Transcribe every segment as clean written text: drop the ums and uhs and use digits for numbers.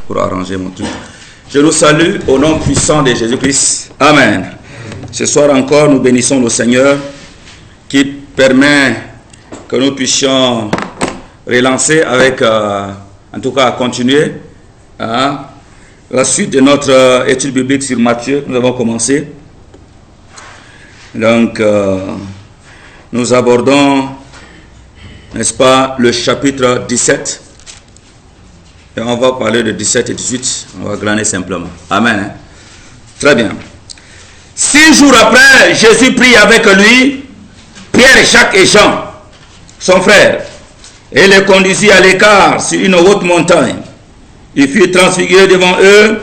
pour arranger mon truc. Je nous salue au nom puissant de Jésus-Christ. Amen. Ce soir encore, nous bénissons le Seigneur qui permet que nous puissions relancer avec, en tout cas, continuer la suite de notre étude biblique sur Matthieu que nous avons commencé. Donc, nous abordons, n'est-ce pas, le chapitre 17. Et on va parler de 17 et 18. On va glaner simplement. Amen. Très bien. 6 jours après, Jésus prit avec lui Pierre, Jacques et Jean, son frère, et les conduisit à l'écart sur une haute montagne. Il fut transfiguré devant eux,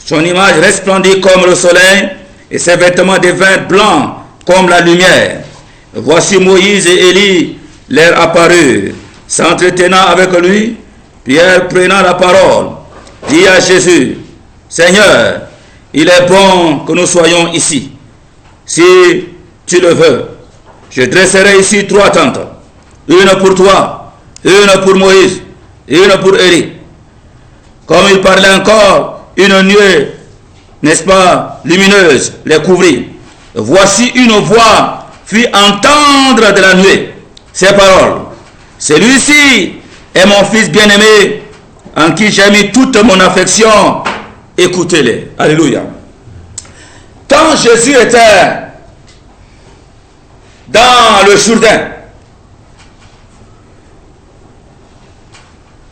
son image resplendit comme le soleil, et ses vêtements devinrent blancs comme la lumière. Voici Moïse et Élie leur apparurent, s'entretenant avec lui. Pierre, prenant la parole, dit à Jésus, « Seigneur, il est bon que nous soyons ici. Si tu le veux, je dresserai ici 3 tentes, une pour toi, une pour Moïse, et une pour Élie. » Comme il parlait encore, une nuée, n'est-ce pas, lumineuse, les couvrit. Voici une voix fit entendre de la nuée ces paroles. « Celui-ci est mon fils bien-aimé, en qui j'ai mis toute mon affection. Écoutez-les. » Alléluia. Quand Jésus était dans le Jourdain,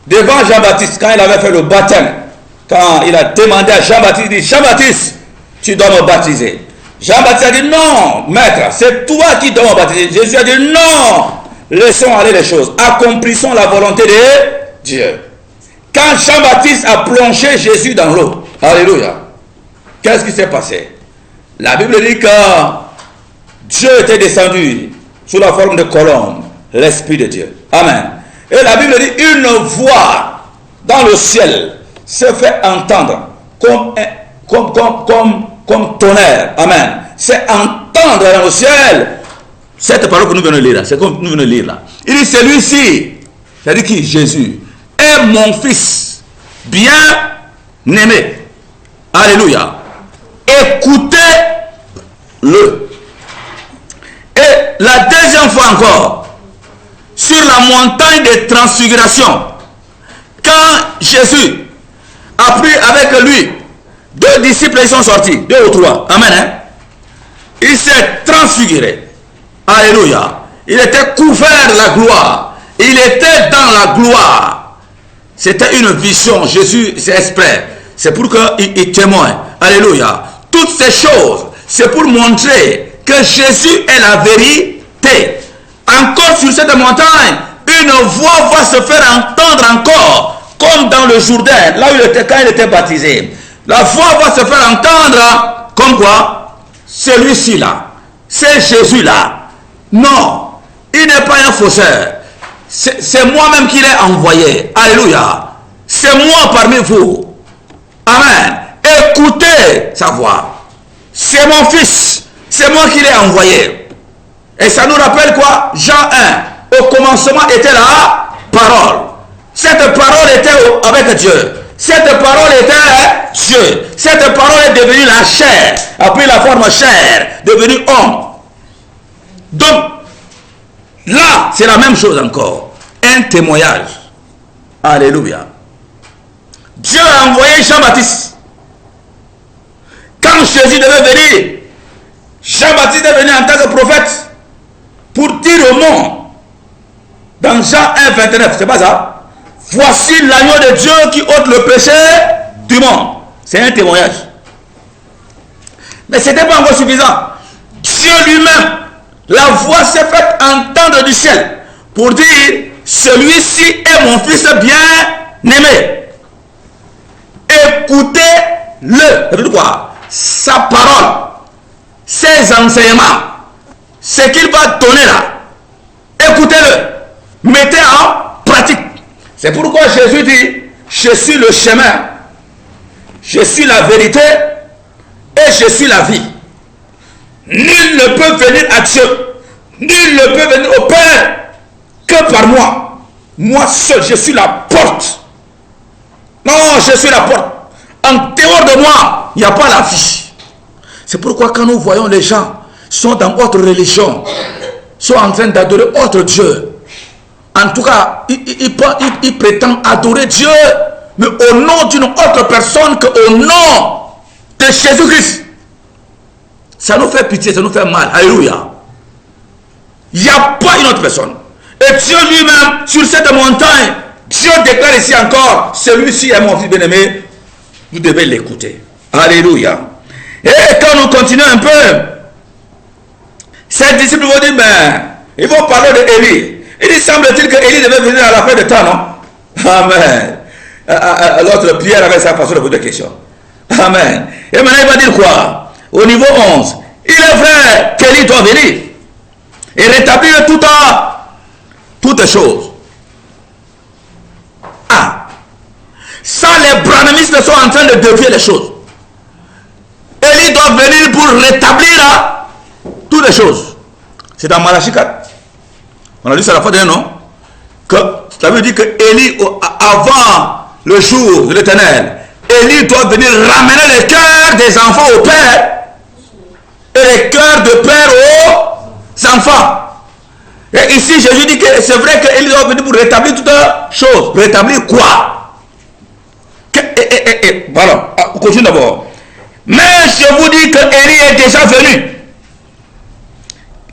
devant Jean-Baptiste, quand il avait fait le baptême, quand il a demandé à Jean-Baptiste, il dit, « Jean-Baptiste, tu dois me baptiser. » Jean-Baptiste a dit, « Non, maître, c'est toi qui dois me baptiser. » Jésus a dit, « Non, laissons aller les choses. Accomplissons la volonté de Dieu. » Quand Jean-Baptiste a plongé Jésus dans l'eau, alléluia, qu'est-ce qui s'est passé? La Bible dit que Dieu était descendu sous la forme de colombe, l'Esprit de Dieu. Amen. Et la Bible dit, une voix dans le ciel se fait entendre comme tonnerre. Amen. C'est entendre dans le ciel cette parole que nous venons de lire là. C'est comme nous venons de lire là. Il dit, celui-ci, c'est-à-dire qui? Jésus, est mon fils bien-aimé. Alléluia. Écoutez-le. Et la deuxième fois encore, sur la montagne de transfiguration, quand Jésus a pris avec lui 2 disciples, ils sont sortis, 2 ou 3, amen, hein? Il s'est transfiguré, alléluia, il était couvert de la gloire, il était dans la gloire, c'était une vision, Jésus c'est exprès, c'est pour qu'il témoigne, alléluia, toutes ces choses, c'est pour montrer que Jésus est la vérité. Encore sur cette montagne, une voix va se faire entendre encore, comme dans le Jourdain, là où il était quand il était baptisé. La voix va se faire entendre comme quoi? Celui-ci là, c'est Jésus là. Non, il n'est pas un faussaire. C'est moi-même qui l'ai envoyé. Alléluia. C'est moi parmi vous. Amen. Écoutez sa voix. C'est mon fils. C'est moi qui l'ai envoyé. Et ça nous rappelle quoi? Jean 1. Au commencement était la parole. Cette parole était avec Dieu. Cette parole était Dieu. Cette parole est devenue la chair. A pris la forme chair. Devenue homme. Donc, là, c'est la même chose encore. Un témoignage. Alléluia. Dieu a envoyé Jean-Baptiste. Quand Jésus devait venir, Jean-Baptiste est venu en tant que prophète pour dire au monde, dans Jean 1, 29, c'est pas ça? Voici l'agneau de Dieu qui ôte le péché du monde. C'est un témoignage. Mais ce n'était pas encore suffisant. Dieu lui-même, la voix s'est faite entendre du ciel pour dire, celui-ci est mon fils bien-aimé. Écoutez-le. Ça veut dire quoi? Sa parole, ses enseignements, ce qu'il va donner là, écoutez-le, mettez en pratique. C'est pourquoi Jésus dit, je suis le chemin, je suis la vérité et je suis la vie. Nul ne peut venir à Dieu, nul ne peut venir au Père que par moi. Moi seul, je suis la porte. Non, je suis la porte. En dehors de moi, il n'y a pas la vie. C'est pourquoi quand nous voyons les gens sont dans autre religion, sont en train d'adorer autre Dieu, en tout cas, ils prétendent adorer Dieu, mais au nom d'une autre personne qu'au nom de Jésus-Christ. Ça nous fait pitié, ça nous fait mal. Alléluia. Il n'y a pas une autre personne. Et Dieu lui-même, sur cette montagne, Dieu déclare ici encore, celui-ci est mon fils bien-aimé, vous devez l'écouter. Alléluia. Et quand nous continuons un peu, ces disciples vont dire, mais ils vont parler d'Élie. Il semble-t-il que Élie devait venir à la fin de temps, non? Amen. L'autre Pierre avait sa façon de poser des questions. Amen. Et maintenant il va dire quoi? Au niveau 11, il est vrai qu'Élie doit venir et rétablir toutes choses. Ah, ça les branhamistes sont en train de dévier les choses. Élie doit venir pour rétablir toutes les choses. C'est dans Malachie 4. On a dit ça la fois dernière, non? Que ça veut dire que Élie, avant le jour de l'Éternel, Élie doit venir ramener les cœurs des enfants au père et les cœurs de père aux enfants. Et ici, Jésus dit que c'est vrai qu'Élie doit venir pour rétablir toutes choses. Rétablir quoi? Voilà, on continue d'abord. Mais je vous dis que Élie est déjà venu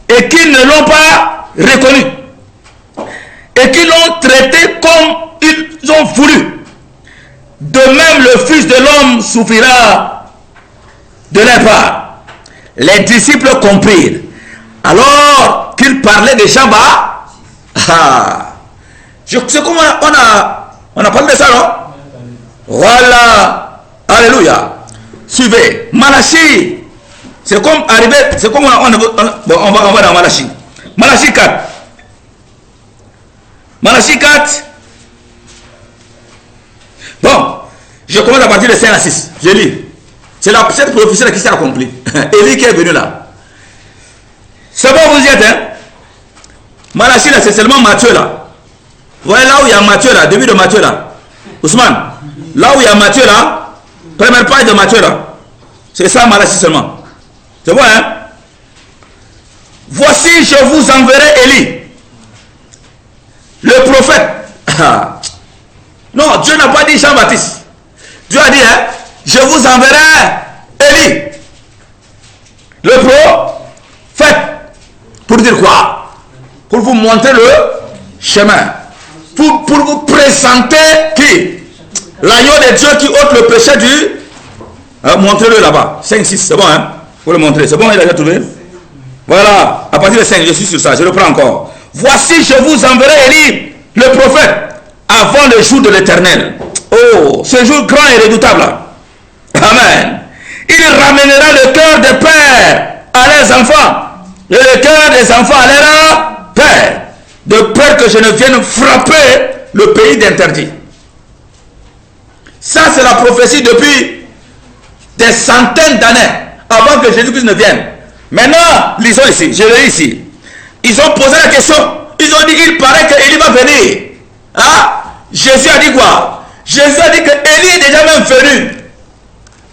et qu'ils ne l'ont pas reconnu et qu'ils l'ont traité comme ils ont voulu. De même, le Fils de l'homme souffrira de leur part. Les disciples comprirent. Alors qu'il parlait des gens bas. C'est comme on a parlé de ça, non? Voilà. Alléluia. Suivez. Malachie. C'est comme arrivé. C'est comme on va dans Malachie. Malachie 4. Malachie 4. Bon. Je commence à partir de 5 à 6. Je lis. C'est cette prophétie qui s'est accomplie. Élie qui est venu là. C'est bon, vous y êtes, hein? Malachie là, c'est seulement Matthieu là. Vous voyez là où il y a Matthieu là, début de Matthieu là. Ousmane, là où il y a Matthieu là, première page de Matthieu là. C'est ça Malachie seulement. C'est bon, hein? Voici, je vous enverrai Élie, le prophète. Non, Dieu n'a pas dit Jean-Baptiste. Dieu a dit, hein, je vous enverrai Élie, le prophète. Pour dire quoi? Pour vous montrer le chemin. Pour vous présenter qui? L'agneau de Dieu qui ôte le péché du... montrez-le là-bas. 5, 6, c'est bon, hein? Pour le montrer. C'est bon, il a déjà trouvé? Voilà. À partir de 5, je suis sur ça. Je reprends encore. Voici, je vous enverrai Élie, le prophète, avant le jour de l'Éternel. Oh, ce jour grand et redoutable. Amen. Il ramènera le cœur des pères à leurs enfants et le cœur des enfants à leurs pères, de peur que je ne vienne frapper le pays d'interdit. Ça, c'est la prophétie depuis des centaines d'années avant que Jésus-Christ ne vienne. Maintenant, lisons ici, je lis ici. Ils ont posé la question. Ils ont dit, il paraît qu'Élie va venir. Ah, Jésus a dit quoi? Jésus a dit que Élie est déjà même venu.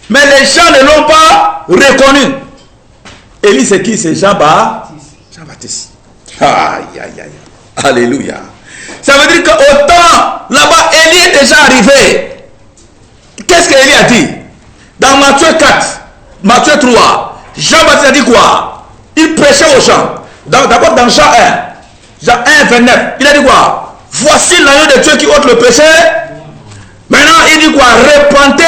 Mais les gens ne l'ont pas reconnu. Élie, c'est qui? C'est Jean-Baptiste. Aïe, aïe, aïe. Alléluia. Ça veut dire qu'autant là-bas, Élie est déjà arrivé. Qu'est-ce qu'Élie a dit? Dans Matthieu 4, Matthieu 3, Jean-Baptiste a dit quoi? Il prêchait aux gens. D'abord dans Jean 1, Jean 1, 29, il a dit quoi? Voici l'agneau de Dieu qui ôte le péché. Maintenant, il dit quoi? Repentez.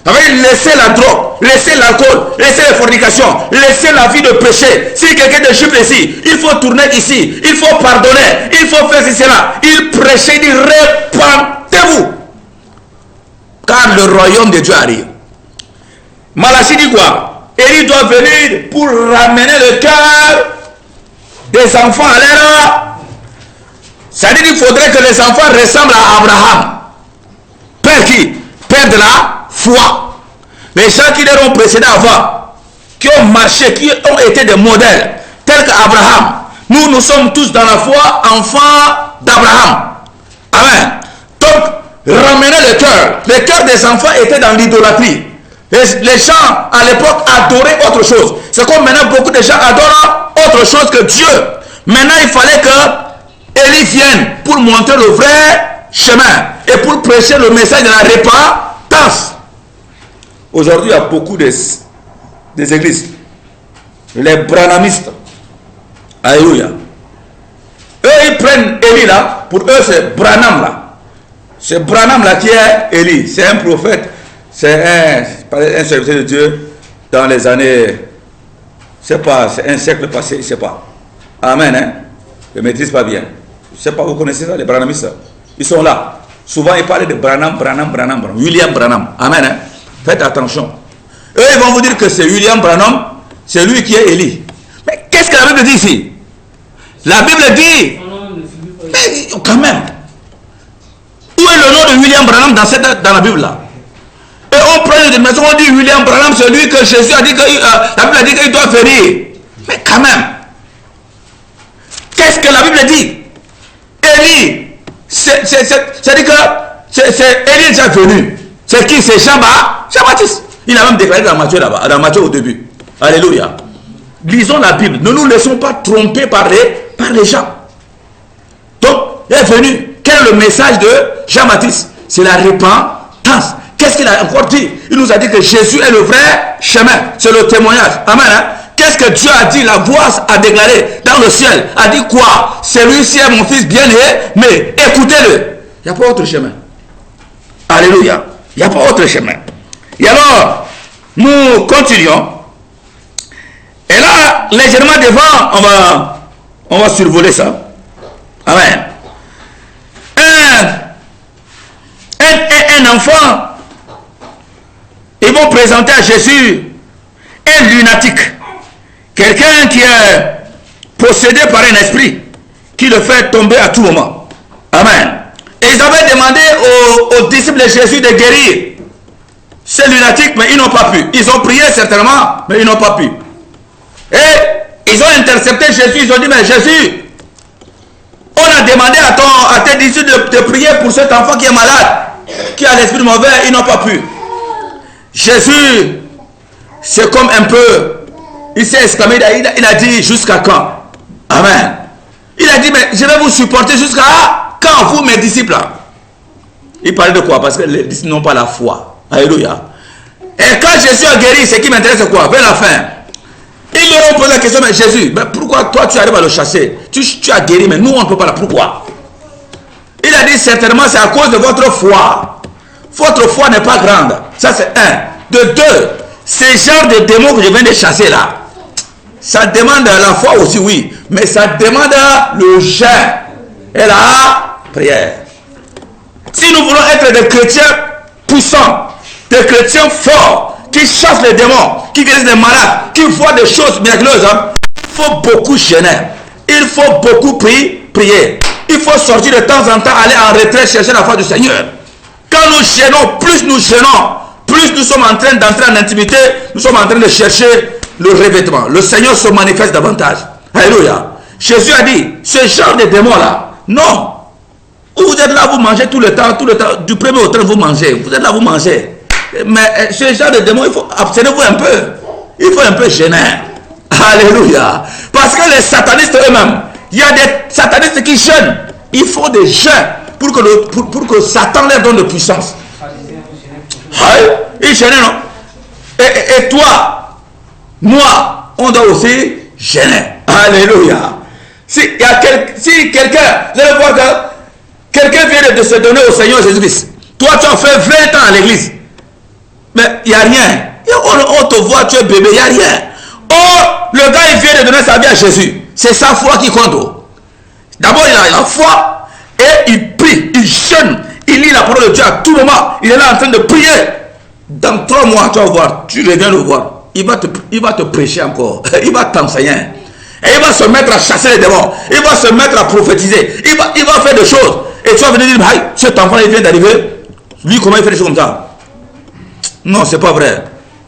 Laissez la drogue, laissez l'alcool, laissez les fornications, laissez la vie de péché. Si quelqu'un de juif ici, il faut tourner ici, il faut pardonner, il faut faire ceci, cela. Il prêchait, il dit repentez-vous. Car le royaume de Dieu arrive. Malachie dit quoi? Élie doit venir pour ramener le cœur des enfants à l'ère. Ça dit qu'il faudrait que les enfants ressemblent à Abraham. Père qui? Père de la foi. Les gens qui leur ont précédé avant, qui ont marché, qui ont été des modèles, tels qu'Abraham. Nous sommes tous dans la foi enfants d'Abraham. Amen. Donc, ramenait le cœur. Le cœur des enfants était dans l'idolâtrie. Les gens à l'époque adoraient autre chose. C'est comme maintenant beaucoup de gens adorent autre chose que Dieu. Maintenant il fallait que Élie vienne pour montrer le vrai chemin et pour prêcher le message de la repentance. Aujourd'hui il y a beaucoup des églises. Les branhamistes. Alléluia. Eux ils prennent Élie là. Pour eux c'est Branham là. C'est Branham là qui est Élie. C'est un prophète. C'est un serviteur de Dieu dans les années, je ne sais pas, c'est un siècle passé, je ne sais pas. Amen, hein? Je ne maîtrise pas bien. Je ne sais pas, vous connaissez ça, les Branhamistes? Ils sont là. Souvent, ils parlent de Branham, William Branham. Amen, hein? Faites attention. Eux, ils vont vous dire que c'est William Branham, c'est lui qui est Élie. Mais qu'est-ce que la Bible dit ici? La Bible dit, mais quand même, où est le nom de William Branham dans la Bible là? Et on prend une maison, on dit William Branham, c'est lui que Jésus a dit que la Bible a dit qu'il doit venir. Mais quand même, qu'est-ce que la Bible dit? Élie, c'est-à-dire que c'est Élie déjà venu. C'est qui? C'est Jean-Baptiste. Il a même déclaré dans Matthieu là-bas, dans Matthieu au début. Alléluia. Lisons la Bible. Ne nous laissons pas tromper par les gens. Donc, il est venu. Quel est le message de Jean-Baptiste? C'est la repentance. Qu'est-ce qu'il a encore dit? Il nous a dit que Jésus est le vrai chemin. C'est le témoignage. Amen. Hein? Qu'est-ce que Dieu a dit? La voix a déclaré dans le ciel. A dit quoi? Celui-ci est mon fils bien-aimé, mais écoutez-le. Il n'y a pas autre chemin. Alléluia. Il n'y a pas autre chemin. Et alors, nous continuons. Et là, légèrement devant, on va survoler ça. Amen. Un enfant, ils vont présenter à Jésus un lunatique, quelqu'un qui est possédé par un esprit qui le fait tomber à tout moment. Amen. Et ils avaient demandé aux disciples de Jésus de guérir ces lunatiques, mais ils n'ont pas pu. Ils ont prié certainement, mais ils n'ont pas pu. Et ils ont intercepté Jésus, ils ont dit, mais Jésus, on a demandé à tes disciples de prier pour cet enfant qui est malade, qui a l'esprit mauvais, ils n'ont pas pu. Jésus, c'est comme un peu, il s'est exclamé, il a dit jusqu'à quand? Amen. Il a dit, mais je vais vous supporter jusqu'à quand, vous mes disciples? Il parlait de quoi? Parce que les disciples n'ont pas la foi. Alléluia. Et quand Jésus a guéri, ce qui m'intéresse c'est quoi? Vers la fin, ils leur ont posé la question, mais Jésus, mais pourquoi toi tu arrives à le chasser? Tu as guéri, mais nous on ne peut pas là. Pourquoi? Il a dit certainement c'est à cause de votre foi. Votre foi n'est pas grande. Ça c'est un. De deux, ces genres de démons que je viens de chasser là, ça demande la foi aussi, oui, mais ça demande le jeûne et la prière. Si nous voulons être des chrétiens puissants, des chrétiens forts, qui chassent les démons, qui guérissent les malades, qui voient des choses miraculeuses, hein, il faut beaucoup jeûner. Il faut beaucoup prier. Il faut sortir de temps en temps, aller en retraite, chercher la foi du Seigneur. Quand nous jeûnons, plus nous sommes en train d'entrer en intimité, nous sommes en train de chercher le revêtement. Le Seigneur se manifeste davantage. Alléluia. Jésus a dit, ce genre de démons-là, non. Vous êtes là, vous mangez tout le temps, du premier au train, vous mangez. Vous êtes là, vous mangez. Mais ce genre de démons, il faut abstenez-vous un peu. Il faut un peu gêner. Alléluia. Parce que les satanistes eux-mêmes, il y a des satanistes qui jeûnent. Il faut des jeûnes pour que Satan leur donne de puissance. Il gêne, non? Et toi, moi, on doit aussi gêner. Alléluia. Si quelqu'un, vous allez voir que quelqu'un vient de se donner au Seigneur Jésus-Christ. Toi, tu as fait 20 ans à l'église. Mais il n'y a rien. On te voit, tu es bébé, il n'y a rien. Oh, le gars, il vient de donner sa vie à Jésus. C'est sa foi qui compte. D'abord, il a la foi et il prie, il jeûne, il lit la parole de Dieu à tout moment. Il est là en train de prier. Dans 3 mois, tu vas voir, tu reviens le voir. Il va te prêcher encore. Il va t'enseigner. Et il va se mettre à chasser les démons. Il va se mettre à prophétiser. Il va faire des choses. Et tu vas venir dire, hey, cet enfant, il vient d'arriver. Lui, comment il fait des choses comme ça? Non, c'est pas vrai.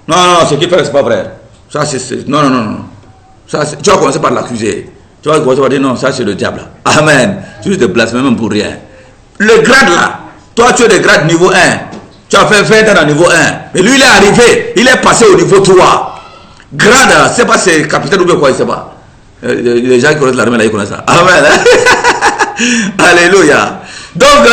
Non, ce qu'il fait, c'est pas vrai. Ça, c'est... Non. Ça, tu vas commencer par l'accuser. Tu vas commencer par dire, non, ça, c'est le diable. Amen. Tu te blasphèmes même pour rien. Le grade là, Toi, tu es de grade niveau 1. Tu as fait 20 ans à niveau 1. Mais lui, il est arrivé. Il est passé au niveau 3. Grade, c'est pas c'est capitaine ou bien quoi, il sait pas. Les gens qui connaissent l'armée, là, ils connaissent ça. Amen. Alléluia. Donc,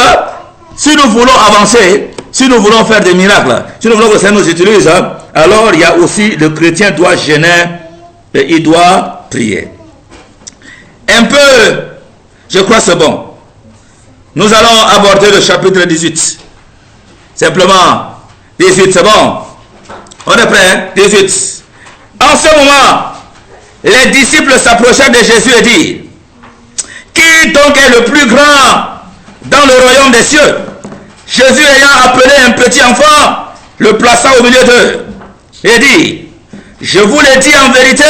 si nous voulons avancer, si nous voulons faire des miracles, si nous voulons que le Seigneur nous utilise, alors il y a aussi, le chrétien doit jeûner et il doit prier. Un peu, je crois c'est bon. Nous allons aborder le chapitre 18. Simplement, 18, c'est bon. On est prêt, 18. En ce moment, les disciples s'approchèrent de Jésus et dirent, qui donc est le plus grand dans le royaume des cieux? Jésus ayant appelé un petit enfant, le plaça au milieu d'eux et dit, je vous le dis en vérité,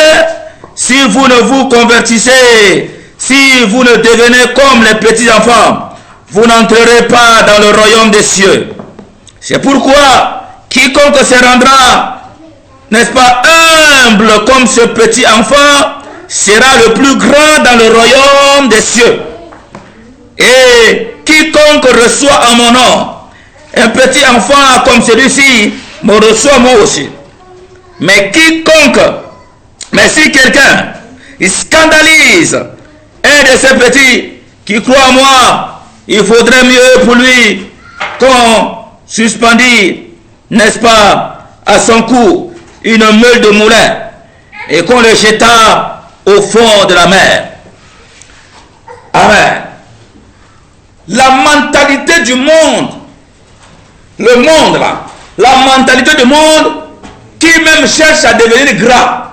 si vous ne vous convertissez, si vous ne devenez comme les petits enfants, vous n'entrerez pas dans le royaume des cieux. C'est pourquoi quiconque se rendra, n'est-ce pas, humble comme ce petit enfant, sera le plus grand dans le royaume des cieux. Et quiconque reçoit en mon nom un petit enfant comme celui-ci, me reçoit moi aussi. Mais si quelqu'un scandalise un de ces petits qui croit en moi, il faudrait mieux pour lui qu'on suspendit, n'est-ce pas, à son cou une meule de moulin et qu'on le jeta au fond de la mer. Amen. La mentalité du monde, le monde là, la mentalité du monde qui même cherche à devenir grand,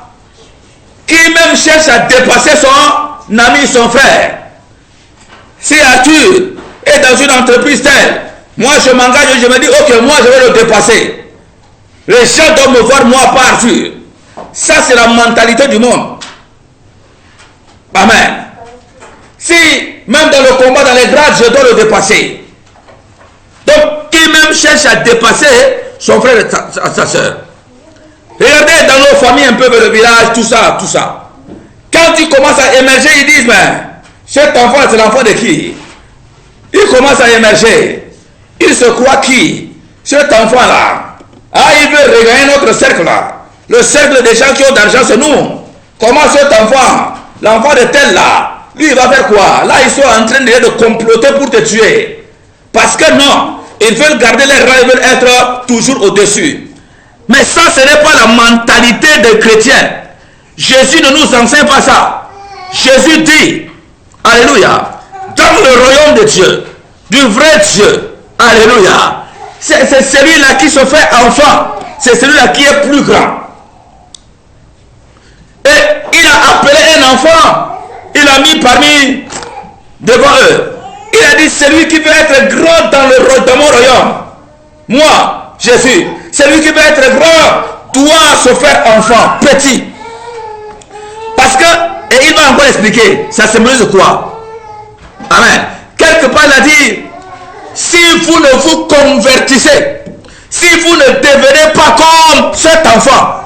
qui même cherche à dépasser son ami, son frère. Si Arthur est dans une entreprise telle, moi je m'engage et je me dis, ok, moi je vais le dépasser. Les gens doivent me voir moi par Arthur. Ça c'est la mentalité du monde. Amen. Si même dans le combat, dans les grades, je dois le dépasser. Donc, qui même cherche à dépasser son frère et sa soeur. Regardez dans nos familles un peu vers le village, tout ça, tout ça. Quand ils commencent à émerger, ils disent, mais cet enfant, c'est l'enfant de qui? Il commence à émerger. Il se croit qui? Cet enfant-là. Ah, il veut regagner notre cercle là. Le cercle des gens qui ont d'argent, c'est nous. Comment cet enfant, l'enfant de tel là, lui il va faire quoi? Là, ils sont en train de comploter pour te tuer. Parce que non, ils veulent garder les rangs, ils veulent être toujours au-dessus. Mais ça, ce n'est pas la mentalité des chrétiens. Jésus ne nous enseigne pas ça. Jésus dit, alléluia, dans le royaume de Dieu, du vrai Dieu, alléluia, c'est celui-là qui se fait enfant, c'est celui-là qui est plus grand. Et il a appelé un enfant, il a mis parmi devant eux. Il a dit, celui qui veut être grand dans mon royaume, moi, Jésus, celui qui veut être grand doit se faire enfant, petit. Parce que, et il va encore expliquer, ça symbolise quoi? Amen. Quelque part, il a dit, si vous ne vous convertissez, si vous ne devenez pas comme cet enfant,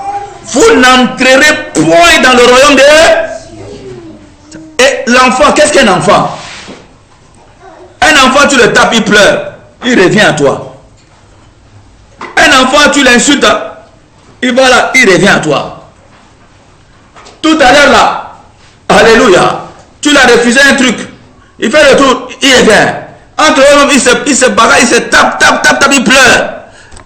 vous n'entrerez point dans le royaume de Dieu. Et l'enfant, qu'est-ce qu'un enfant? Un enfant, tu le tapes, il pleure, il revient à toi. Un enfant, tu l'insultes, il va là, il revient à toi. Tout à l'heure là, alléluia, tu l'as refusé un truc, il fait le tour, il revient. Entre eux, il se bagarre, il se tape, il pleure.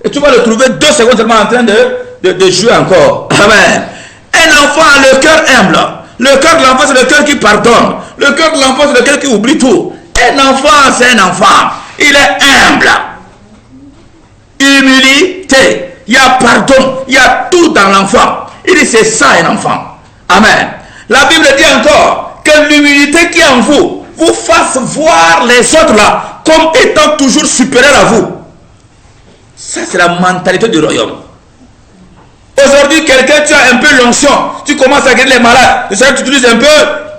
Et tu vas le trouver 2 secondes seulement en train de jouer encore. Amen. Un enfant a le cœur humble. Le cœur de l'enfant, c'est le cœur qui pardonne. Le cœur de l'enfant, c'est le cœur qui oublie tout. Un enfant, c'est un enfant. Il est humble. Humilité. Il y a pardon. Il y a tout dans l'enfant. Il dit, c'est ça un enfant. Amen. La Bible dit encore que l'humilité qui est en vous vous fasse voir les autres là comme étant toujours supérieurs à vous. Ça, c'est la mentalité du royaume. Aujourd'hui, quelqu'un, tu as un peu l'onction, tu commences à guérir les malades, tu utilises un peu,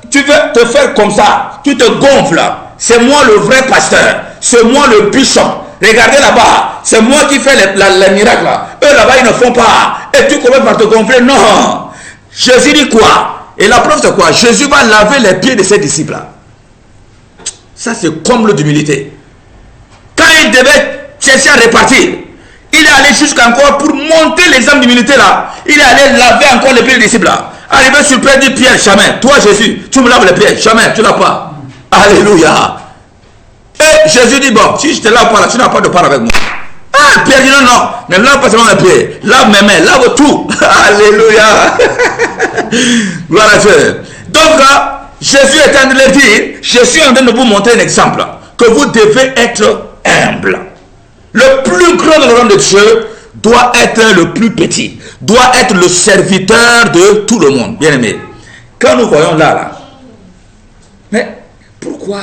tu veux te faire comme ça, tu te gonfles. C'est moi le vrai pasteur, c'est moi le bishop. Regardez là-bas, c'est moi qui fais les miracles. Eux là-bas, ils ne font pas. Et tu commences par te gonfler. Non. Jésus dit quoi? Et la preuve, c'est quoi? Jésus va laver les pieds de ses disciples. Ça, c'est comble d'humilité. Quand il il devait chercher à répartir, il est allé jusqu'à encore pour monter l'examen d'immunité là. Il est allé laver encore les pieds des disciples là. Arrivé sur Pierre, dit Pierre, jamais. Toi Jésus, tu me laves les pieds, jamais, tu n'as pas. Alléluia. Et Jésus dit, bon, si je te lave pas là, tu n'as pas de part avec moi. Ah, Pierre dit non, non, ne lave pas seulement mes pieds, lave mes mains, lave tout. Alléluia. Gloire à Dieu. Donc, Jésus est en train de le dire, je suis en train de vous montrer un exemple, que vous devez être humble. Le plus grand de l'homme de Dieu doit être le plus petit, doit être le serviteur de tout le monde. Bien aimé, quand nous voyons là, mais pourquoi?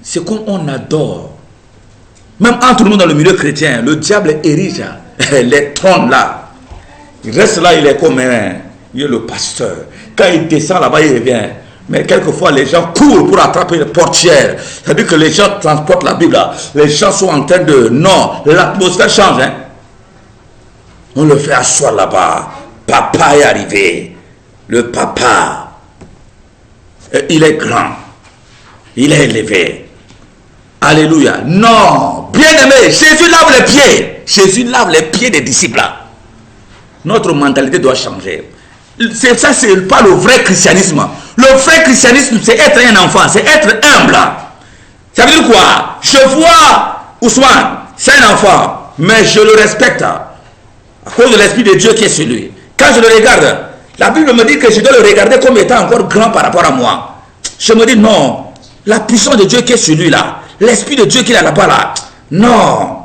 C'est comme on adore. Même entre nous dans le milieu chrétien, le diable érige les trônes là. Il reste là, il est comme il est le pasteur. Quand il descend là-bas, il revient. Mais quelquefois, les gens courent pour attraper les portières. C'est-à-dire que les gens transportent la Bible là. Les gens sont en train de... Non, l'atmosphère change. Hein? On le fait asseoir là-bas. Papa est arrivé. Le papa, il est grand. Il est élevé. Alléluia. Non, bien aimé, Jésus lave les pieds. Jésus lave les pieds des disciples là. Notre mentalité doit changer. Ça, c'est pas le vrai christianisme. Le vrai christianisme, c'est être un enfant, c'est être humble. Ça veut dire quoi? Je vois Ousmane, c'est un enfant, mais je le respecte à cause de l'Esprit de Dieu qui est sur lui. Quand je le regarde, la Bible me dit que je dois le regarder comme étant encore grand par rapport à moi. Je me dis non, la puissance de Dieu qui est sur lui là, l'Esprit de Dieu qui est là-bas là, non,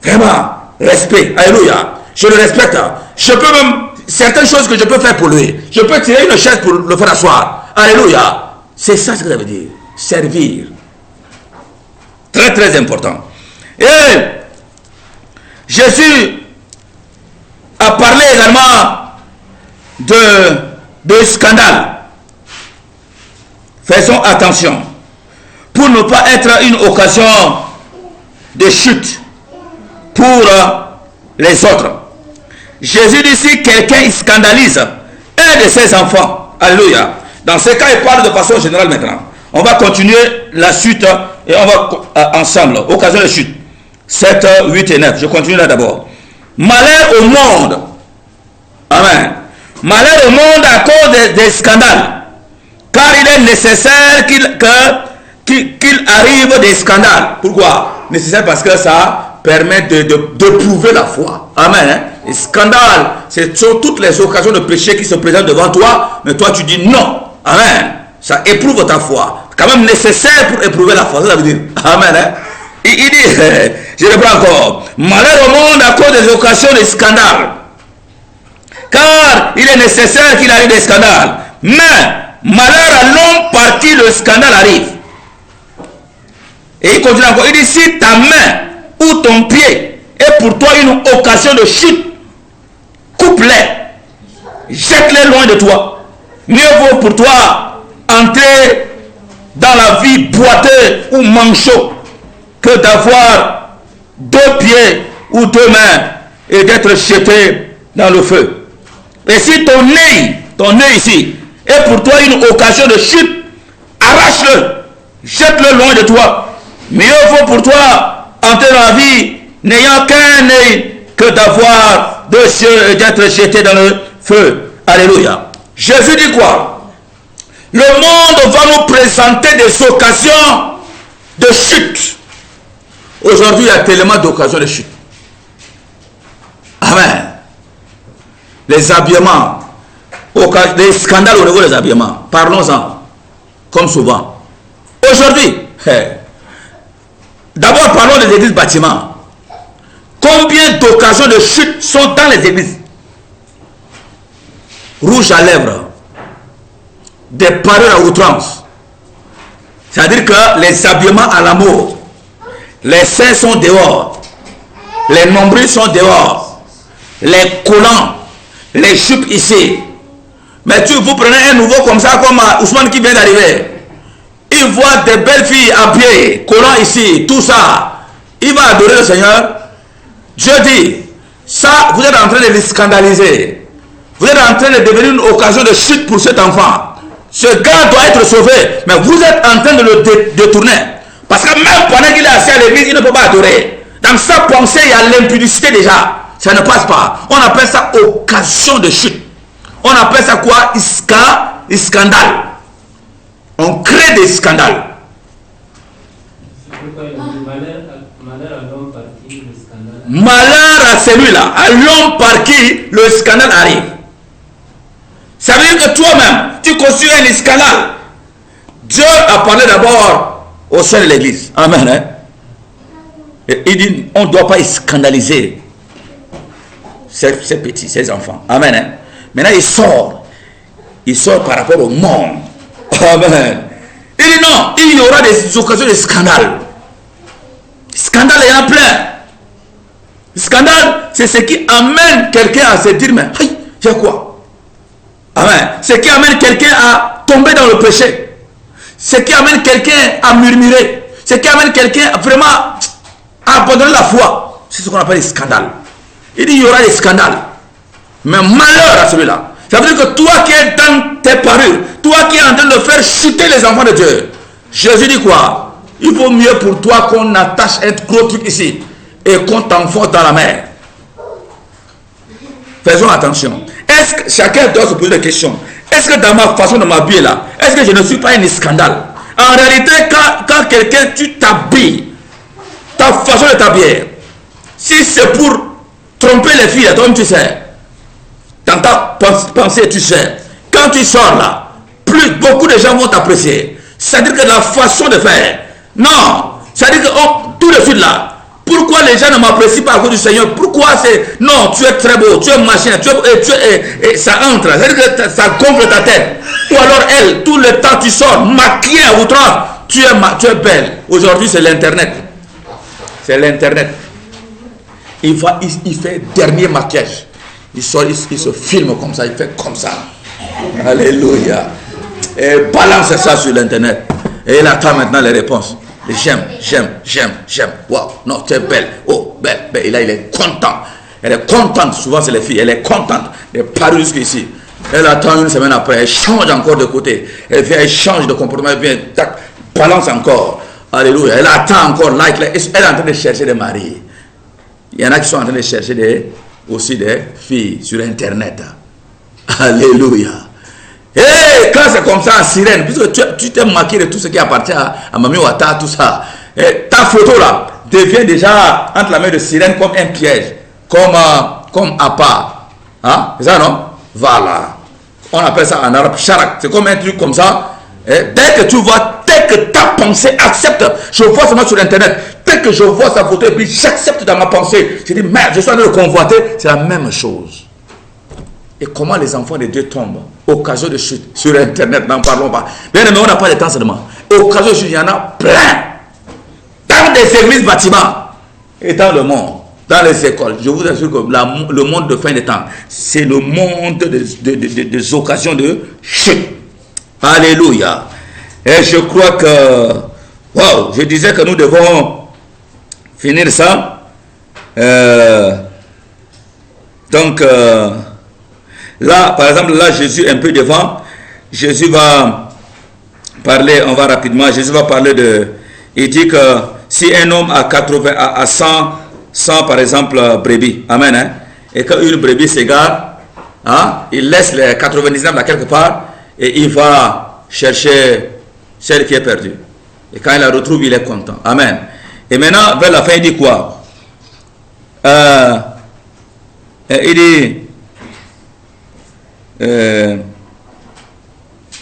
vraiment, respect, alléluia, je le respecte. Je peux même, certaines choses que je peux faire pour lui, je peux tirer une chaise pour le faire asseoir, alléluia. C'est ça ce que ça veut dire, servir. Très très important. Et Jésus a parlé également de scandale. Faisons attention pour ne pas être une occasion de chute pour les autres. Jésus dit si quelqu'un scandalise un de ses enfants, alléluia. Dans ce cas, il parle de façon générale maintenant. On va continuer la suite et on va ensemble, occasion de chute. 7, 8 et 9. Je continue là d'abord. Malheur au monde. Amen. Malheur au monde à cause des scandales. Car il est nécessaire qu'il arrive des scandales. Pourquoi? Nécessaire parce que ça permet de prouver la foi. Amen. Hein? Les scandales, ce sont toutes les occasions de péché qui se présentent devant toi, mais toi tu dis non. Amen. Ça éprouve ta foi. C'est quand même nécessaire pour éprouver la foi. Ça veut dire. Amen. Hein? Il dit, je reprends encore. Malheur au monde à cause des occasions de scandales. Car il est nécessaire qu'il arrive des scandales. Mais malheur à l'homme par qui le scandale arrive. Et il continue encore. Il dit si ta main ou ton pied est pour toi une occasion de chute, coupe-les, jette-les loin de toi. Mieux vaut pour toi entrer dans la vie boiteux ou manchot que d'avoir deux pieds ou deux mains et d'être jeté dans le feu. Et si ton œil ici est pour toi une occasion de chute, arrache-le, jette-le loin de toi. Mieux vaut pour toi entrer dans la vie n'ayant qu'un œil que d'avoir deux yeux et d'être jeté dans le feu. Alléluia. Jésus dit quoi? Le monde va nous présenter des occasions de chute. Aujourd'hui, il y a tellement d'occasions de chute. Amen. Les habillements, les scandales au niveau des habillements. Parlons-en, comme souvent. Aujourd'hui, d'abord parlons des églises bâtiments. Combien d'occasions de chute sont dans les églises? Rouge à lèvres, des parures à outrance. C'est-à-dire que les habillements à la mode, les seins sont dehors, les nombrils sont dehors, les collants, les jupes ici. Mais vous prenez un nouveau comme ça, comme Ousmane qui vient d'arriver. Il voit des belles filles habillées, collants ici, tout ça. Il va adorer le Seigneur. Dieu dit, ça, vous êtes en train de les scandaliser. Vous êtes en train de devenir une occasion de chute pour cet enfant. Ce gars doit être sauvé, mais vous êtes en train de le détourner. Parce que même pendant qu'il est assis à l'église, il ne peut pas adorer. Dans sa pensée, il y a l'impudicité déjà. Ça ne passe pas. On appelle ça occasion de chute. On appelle ça quoi? Scandale. On crée des scandales. Malheur à celui-là, à l'homme par qui le scandale arrive. Ça veut dire que toi-même, tu construis un scandale. Dieu a parlé d'abord au sein de l'église. Amen. Hein? Et il dit, on ne doit pas scandaliser ces petits, ces enfants. Amen. Hein? Maintenant, il sort par rapport au monde. Amen. Il dit non, il y aura des occasions de scandale. Scandale, il y en a plein. Scandale, c'est ce qui amène quelqu'un à se dire, mais hey, j'ai quoi? Amen. Ce qui amène quelqu'un à tomber dans le péché. Ce qui amène quelqu'un à murmurer. Ce qui amène quelqu'un vraiment à abandonner la foi. C'est ce qu'on appelle les scandales. Il dit, il y aura des scandales. Mais malheur à celui-là. Ça veut dire que toi qui es dans tes parures, toi qui es en train de faire chuter les enfants de Dieu, Jésus dit quoi? Il vaut mieux pour toi qu'on attache un gros truc ici et qu'on t'enfonce dans la mer. Faisons attention. Est-ce que chacun doit se poser des questions? Est-ce que dans ma façon de m'habiller là, est-ce que je ne suis pas un scandale? En réalité, quand quelqu'un, tu t'habilles, ta façon de t'habiller, si c'est pour tromper les filles, toi tu sais, dans ta pensée tu sais, quand tu sors là, beaucoup de gens vont t'apprécier. C'est-à-dire que la façon de faire, non, c'est-à-dire que tout de suite là, pourquoi les gens ne m'apprécient pas à cause du Seigneur? Pourquoi c'est, non, tu es très beau, tu es machin, et ça entre, c'est-à-dire que ça gonfle ta tête. Ou alors elle, tout le temps tu sors, maquillée à outrance, tu es belle. Aujourd'hui c'est l'internet. C'est l'internet. Il fait dernier maquillage. Il sort, il se filme comme ça, il fait comme ça. Alléluia. Et balance ça sur l'internet. Et il attend maintenant les réponses. J'aime. Waouh, non, tu es belle. Oh, belle. Et là, il est content. Elle est contente. Souvent, c'est les filles. Elle est contente. Elle est parue jusqu'ici. Elle attend une semaine après. Elle change encore de côté. Elle vient, elle change de comportement. Elle vient, tac, balance encore. Alléluia. Elle attend encore. Elle est en train de chercher des maris. Il y en a qui sont en train de chercher aussi des filles sur Internet. Alléluia. Et quand c'est comme ça en sirène, puisque tu t'es maquillé de tout ce qui appartient à Mami Wata, tout ça, et ta photo là devient déjà entre la main de sirène comme un piège, comme appât. Hein? C'est ça, non? Voilà. On appelle ça en arabe charak. C'est comme un truc comme ça. Et dès que tu vois, dès que ta pensée accepte, je vois seulement sur Internet, dès que je vois sa photo et puis j'accepte dans ma pensée, je dis merde, je suis en train de convoiter, c'est la même chose. Et comment les enfants de Dieu tombent? Occasion de chute sur Internet, n'en parlons pas. Bien aimé, on n'a pas de temps seulement. Occasion de chute, il y en a plein. Dans des églises, bâtiments et dans le monde, dans les écoles. Je vous assure que le monde de fin des temps, c'est le monde des occasions de chute. Alléluia. Et je crois que, wow, je disais que nous devons finir ça. Là, par exemple, là, Jésus un peu devant, Jésus va parler, on va rapidement, Jésus va parler il dit que si un homme a 100 par exemple, brebis, amen, hein, et qu'une brebis s'égare, hein, il laisse les 99 là quelque part, et il va chercher celle qui est perdue. Et quand il la retrouve, il est content, amen. Et maintenant, vers la fin, il dit quoi? Il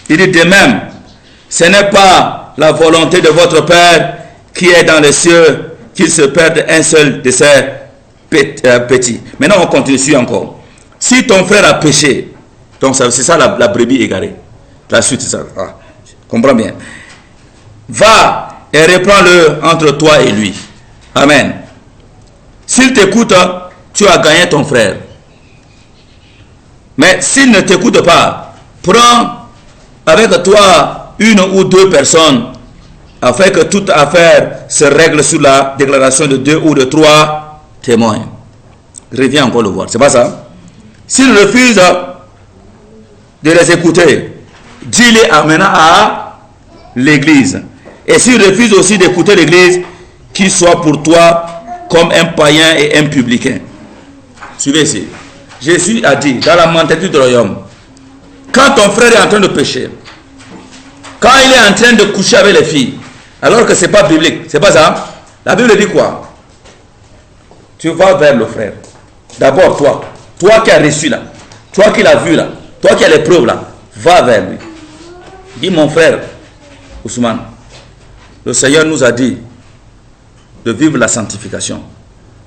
dit de même, ce n'est pas la volonté de votre Père qui est dans les cieux qu'il se perde un seul de ses petits. Maintenant, on continue encore. Si ton frère a péché, donc c'est ça la brebis égarée. La suite, c'est ça. Ah, comprends bien. Va et reprends-le entre toi et lui. Amen. S'il t'écoute, tu as gagné ton frère. Mais s'il ne t'écoute pas, prends avec toi une ou deux personnes afin que toute affaire se règle sous la déclaration de 2 ou de 3 témoins. Reviens encore le voir, c'est pas ça? S'il refuse de les écouter, dis-les maintenant à l'église. Et s'il refuse aussi d'écouter l'église, qu'il soit pour toi comme un païen et un publicain. Suivez ici. Jésus a dit, dans la mentalité du royaume, quand ton frère est en train de pécher, quand il est en train de coucher avec les filles, alors que ce n'est pas biblique, c'est pas ça. La Bible dit quoi? Tu vas vers le frère. D'abord toi qui as reçu là, toi qui l'as vu là, toi qui as les preuves là, va vers lui. Dis mon frère, Ousmane, le Seigneur nous a dit de vivre la sanctification.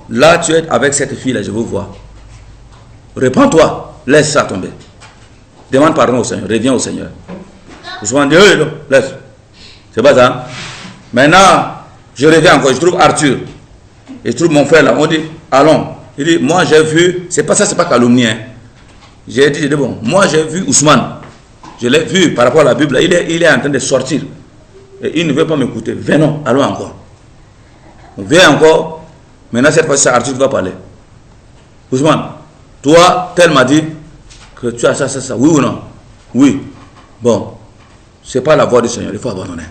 Là tu es avec cette fille là, je veux voir. Répands-toi, laisse ça tomber. Demande pardon au Seigneur, reviens au Seigneur. Ousmane dit, laisse. C'est pas ça. Maintenant, je reviens encore, je trouve Arthur. Et je trouve mon frère là, on dit, allons. Il dit, moi j'ai vu, c'est pas ça, c'est pas calomnie. Hein. J'ai dit, bon, moi j'ai vu Ousmane. Je l'ai vu par rapport à la Bible, il est en train de sortir. Et il ne veut pas m'écouter. Venons, allons encore. On vient encore. Maintenant, cette fois-ci, Arthur va parler. Ousmane, toi, tel m'a dit que tu as ça. Oui ou non? Oui. Bon, c'est pas la voix du Seigneur, il faut abandonner.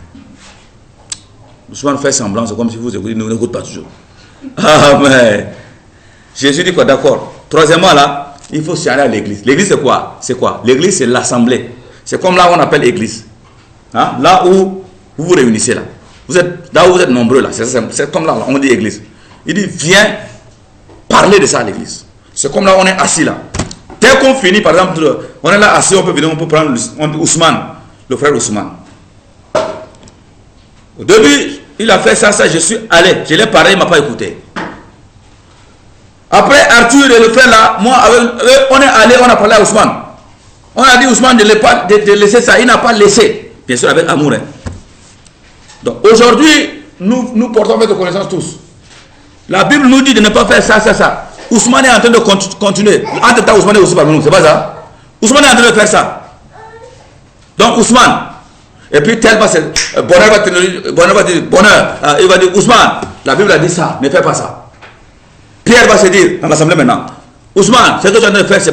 Ousmane fait semblant, c'est comme si vous écoutez, ne n'écoute pas toujours. Ah, mais Jésus dit quoi? D'accord. Troisièmement, là, il faut s'y aller à l'église. L'église, c'est quoi? C'est quoi? L'église, c'est l'assemblée. C'est comme là où on appelle église. Hein? Là où vous vous réunissez, là. Là où vous êtes nombreux, là. C'est comme là, on dit église. Il dit, viens parler de ça à l'église. C'est comme là où on est assis, là. Dès qu'on finit, par exemple, on est là assis, on peut venir, on peut prendre Ousmane, le frère Ousmane. Au début, il a fait ça, je suis allé. Je l'ai parlé, il ne m'a pas écouté. Après, Arthur et le frère là, moi, on est allé, on a parlé à Ousmane. On a dit Ousmane de laisser ça. Il n'a pas laissé. Bien sûr, avec amour. Hein. Donc, aujourd'hui, nous portons avec de connaissances tous. La Bible nous dit de ne pas faire ça. Ousmane est en train de continuer. Entre temps, Ousmane est aussi parmi nous. C'est pas ça? Ousmane est en train de faire ça. Donc, Ousmane. Et puis, tel va dire, il va dire, Ousmane, la Bible a dit ça, ne fais pas ça. Pierre va se dire, dans l'assemblée maintenant, Ousmane, ce que tu es en train de faire, ce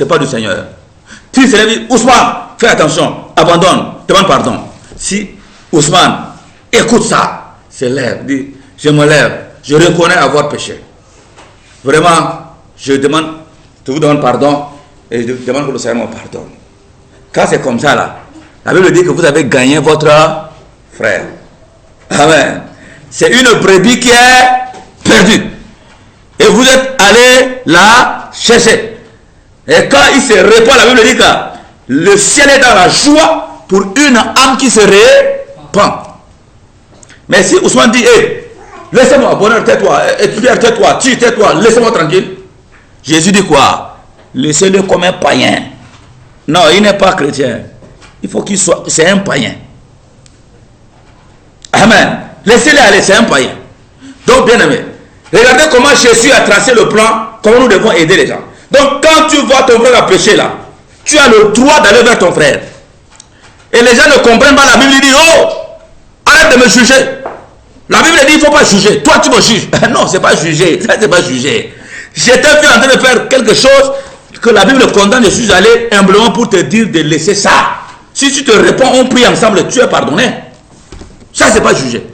n'est pas du Seigneur. Puis, c'est dit, Ousmane, fais attention, abandonne, demande pardon. Si Ousmane écoute ça, se lève, dit, je me lève, je reconnais avoir péché. Vraiment, je vous demande pardon, et je demande que le Seigneur me pardonne. Quand c'est comme ça, là, la Bible dit que vous avez gagné votre frère. Amen. C'est une brebis qui est perdue. Et vous êtes allé la chercher. Et quand il se répand, la Bible dit que le ciel est dans la joie pour une âme qui se répand. Mais si Ousmane dit, hey, laissez-moi, bonheur, tais-toi, Pierre, tais-toi, tu tais-toi, laissez-moi tranquille. Jésus dit quoi? Laissez-le comme un païen. Non, il n'est pas chrétien. Il faut qu'il soit, c'est un païen. Amen. Laissez-le aller, c'est un païen. Donc, bien aimé, regardez comment Jésus a tracé le plan, comment nous devons aider les gens. Donc, quand tu vois ton frère à pécher là, tu as le droit d'aller vers ton frère. Et les gens ne comprennent pas, la Bible dit, oh, arrête de me juger. La Bible dit, il ne faut pas juger. Toi, tu me juges. Non, ce n'est pas juger. Ça, c'est pas juger. J'étais vu en train de faire quelque chose que la Bible condamne, je suis allé humblement pour te dire de laisser ça. Si tu te réponds, on prie ensemble, tu es pardonné. Ça, c'est pas juger.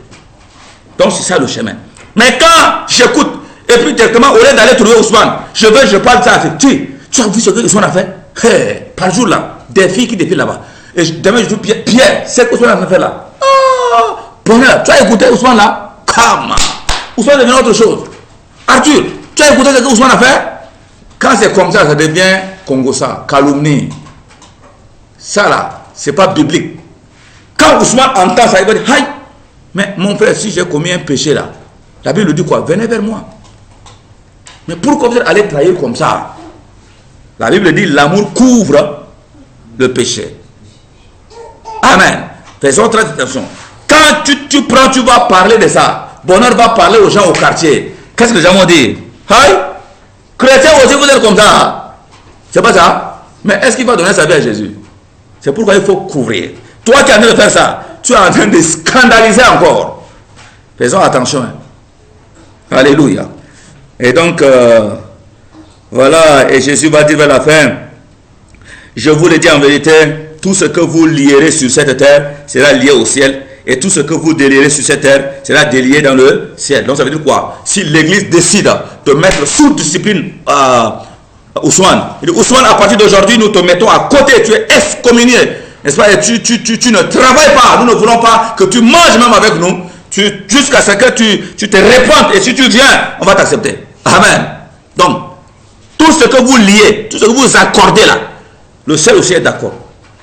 Donc, c'est ça le chemin. Mais quand j'écoute, et puis directement, au lieu d'aller trouver Ousmane, je parle de ça. Tu as vu ce que Ousmane a fait? Hey, par jour là, des filles qui défilent là-bas. Et demain, je dis, Pierre, c'est que Ousmane a fait là. Oh, bonheur, tu as écouté Ousmane là? Come. Ousmane devient autre chose. Arthur, tu as écouté ce que Ousmane a fait? Quand c'est comme ça devient Congossa, calomnie. Ça là, c'est pas biblique. Quand Ousmane entend ça, il va dire, aïe, mais mon frère, si j'ai commis un péché là, la Bible dit quoi? Venez vers moi. Mais pourquoi vous êtes allé trahir comme ça? La Bible dit, l'amour couvre le péché. Amen. Faisons très attention. Quand tu prends, tu vas parler de ça. Bonheur va parler aux gens au quartier. Qu'est-ce que les gens vont dire? Aïe, chrétien aussi, vous êtes comme ça. C'est pas ça? Mais est-ce qu'il va donner sa vie à Jésus? C'est pourquoi il faut couvrir. Toi qui es en train de faire ça, tu es en train de scandaliser encore. Faisons attention. Hein. Alléluia. Et donc, voilà, et Jésus va dire vers la fin, je vous le dis en vérité, tout ce que vous lierez sur cette terre sera lié au ciel, Et tout ce que vous délierez sur cette terre sera délié dans le ciel. Donc ça veut dire quoi? Si l'église décide de mettre sous discipline Ousmane, Ousmane, à partir d'aujourd'hui, nous te mettons à côté, tu es excommunié, n'est-ce pas? Et tu ne travailles pas, nous ne voulons pas que tu manges même avec nous, jusqu'à ce que tu te répandes, et si tu viens, on va t'accepter. Amen. Donc, tout ce que vous liez, tout ce que vous accordez là, le ciel aussi est d'accord.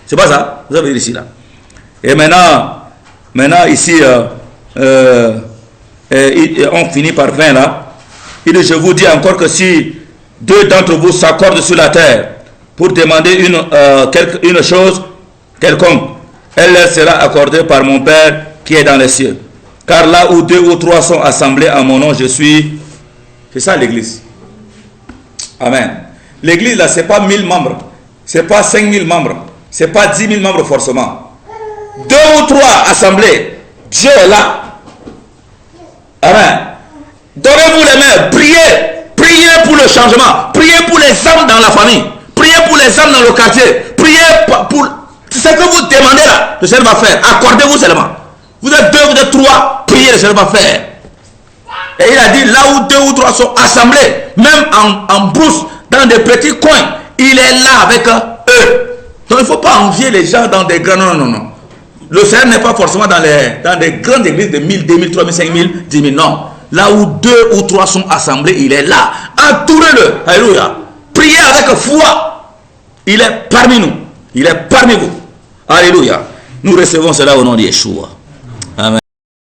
C'est pas ça? Vous avez dit ici là. Et maintenant ici, on finit par 20 là. Il dit, je vous dis encore que si deux d'entre vous s'accordent sur la terre pour demander une chose quelconque, elle leur sera accordée par mon Père qui est dans les cieux. Car là où 2 ou 3 sont assemblés en mon nom, je suis. C'est ça l'église. Amen. L'église là, c'est pas 1000 membres, c'est pas 5000 membres, c'est pas 10 000 membres forcément. 2 ou 3 assemblés, Dieu est là. Amen. Donnez-vous les mains, priez pour le changement, priez pour les âmes dans la famille, priez pour les âmes dans le quartier, priez pour ce que vous demandez là, le Seigneur va faire. Accordez-vous seulement. Vous êtes 2, vous êtes 3, priez, le Seigneur va faire. Et il a dit, là où 2 ou 3 sont assemblés, même en brousse, dans des petits coins, il est là avec eux. Donc il ne faut pas envier les gens dans des grands... Non. Le Seigneur n'est pas forcément dans des grandes églises de 1000, 2000, 3000, 5000, 10 000, non. Là où 2 ou 3 sont assemblés, il est là. Entourez-le. Alléluia. Priez avec foi. Il est parmi nous. Il est parmi vous. Alléluia. Nous recevons cela au nom de Yeshua.